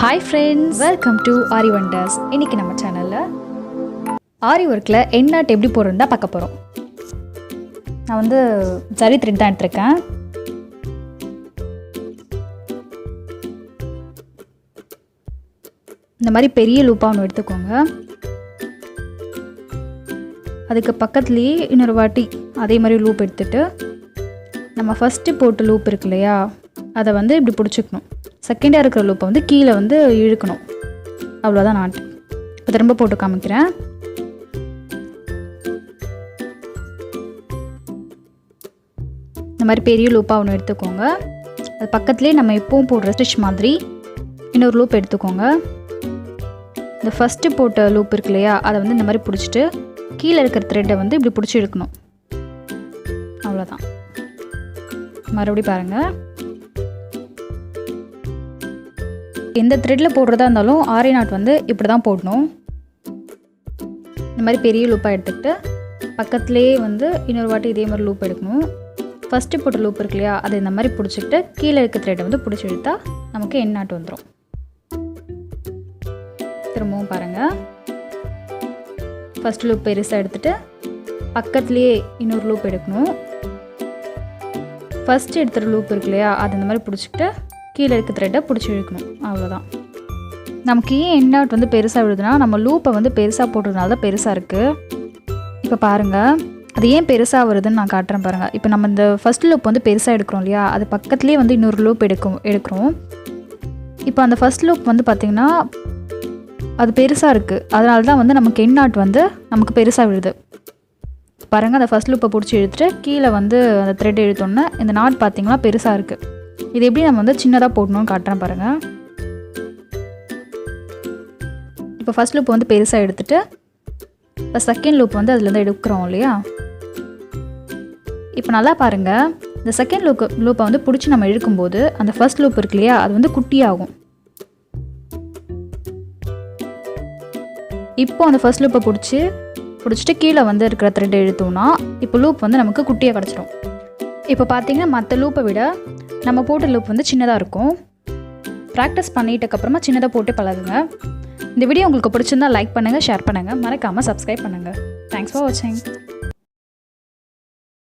Hi friends, welcome to aari wonders. இன்றைக்கி நம்ம சேனலில் ஆரி ஒர்க்கில் எண்ட் நாட் எப்படி போடுறதுன்னு தான் பார்க்க போகிறோம். நான் வந்து ஜரி த்ரெட் தான் எடுத்திருக்கேன். இந்த மாதிரி பெரிய லூப்பாக ஒன்று எடுத்துக்கோங்க. அதுக்கு பக்கத்துலேயே இன்னொரு வாட்டி அதே மாதிரி லூப் எடுத்துகிட்டு நம்ம ஃபஸ்ட்டு போட்ட லூப் இருக்கு இல்லையா, அதை வந்து இப்படி பிடிச்சிக்கணும். செகண்டாக இருக்கிற லூப்பை வந்து கீழே வந்து இழுக்கணும். அவ்வளோதான் நாட்டு. இப்போ திரும்ப போட்டு காமிக்கிறேன். இந்த மாதிரி பெரிய லூப்பாக ஒன்று எடுத்துக்கோங்க. அது பக்கத்துலேயே நம்ம எப்பவும் போடுற ஸ்டிச் மாதிரி இன்னொரு லூப் எடுத்துக்கோங்க. இந்த ஃபஸ்ட்டு போட்ட லூப் இருக்கு இல்லையா, அதை வந்து இந்த மாதிரி பிடிச்சிட்டு கீழே இருக்கிற த்ரெட்டை வந்து இப்படி பிடிச்சி இழுக்கணும். அவ்வளோதான். மறுபடியும் பாருங்கள். எந்த த்ரெட்டில் போடுறதா இருந்தாலும் ஆரி நாட் வந்து இப்படி தான் போடணும். இந்த மாதிரி பெரிய லூப்பாக எடுத்துக்கிட்டு பக்கத்துலேயே வந்து இன்னொரு வாட்டி இதே மாதிரி லூப் எடுக்கணும். ஃபஸ்ட்டு போட்ட லூப் இருக்கு இல்லையா, அதை இந்த மாதிரி பிடிச்சிக்கிட்டு கீழே இருக்க த்ரெட்டை வந்து பிடிச்சி இழுத்தா நமக்கு எண்ட் நாட் வந்துடும். திரும்பவும் பாருங்கள். ஃபஸ்ட் லூப் பெருசாக எடுத்துகிட்டு பக்கத்துலேயே இன்னொரு லூப் எடுக்கணும். ஃபஸ்ட்டு எடுத்துகிற லூப் இருக்கு இல்லையா, அதை இந்த மாதிரி பிடிச்சிக்கிட்டு கீழே இருக்க த்ரெட்டை பிடிச்சி இழுக்கணும். அவ்வளோதான். நமக்கு ஏன் எண்ட் நாட் வந்து பெருசாக விழுதுன்னா, நம்ம லூப்பை வந்து பெருசாக போடுறதுனால தான் பெருசாக இருக்குது. இப்போ பாருங்கள், அது ஏன் பெருசாக வருதுன்னு நான் காட்டுறேன் பாருங்கள். இப்போ நம்ம இந்த ஃபஸ்ட் லூப் வந்து பெருசாக எடுக்கிறோம் இல்லையா, அது பக்கத்துலேயே வந்து இன்னொரு லூப் எடுக்கிறோம். இப்போ அந்த ஃபஸ்ட் லூப் வந்து பார்த்திங்கன்னா அது பெருசாக இருக்குது. அதனால தான் வந்து நமக்கு எண்ட் நாட் வந்து நமக்கு பெருசாக விழுது. பாருங்கள், அந்த ஃபஸ்ட் லூப்பை பிடிச்சி இழுத்துட்டு கீழே வந்து அந்த த்ரெட் இழுத்தோன்னே இந்த நாட் பார்த்திங்கன்னா பெருசாக இருக்குது. இது எப்படி நம்ம வந்து சின்னதாக போடணும்னு காட்டுறேன் பாருங்கள். இப்போ ஃபஸ்ட் லூப் வந்து பெருசாக எடுத்துகிட்டு இப்போ செகண்ட் லூப் வந்து அதுலேருந்து எடுக்கிறோம் இல்லையா. இப்போ நல்லா பாருங்கள், இந்த செகண்ட் லூப்பை வந்து பிடிச்சி நம்ம இழுக்கும்போது அந்த ஃபஸ்ட் லூப் இருக்கு இல்லையா, அது வந்து குட்டியாகும். இப்போ அந்த ஃபஸ்ட் லூப்பை பிடிச்சிட்டு கீழே வந்து இருக்கிற த்ரெட் இழுத்தோம்னா இப்போ லூப் வந்து நமக்கு குட்டியாக கிடச்சிடும். இப்போ பார்த்தீங்கன்னா மற்ற லூப்பை விட நம்ம போட்ட லூப் வந்து சின்னதாக இருக்கும். ப்ராக்டிஸ் பண்ணிட்டதுக்கப்புறமா சின்னதாக போட்டு பழகுங்க. இந்த வீடியோ உங்களுக்கு பிடிச்சிருந்தா லைக் பண்ணுங்கள், ஷேர் பண்ணுங்கள், மறக்காமல் சப்ஸ்கிரைப் பண்ணுங்கள். தேங்க்ஸ் ஃபார் வாட்சிங்.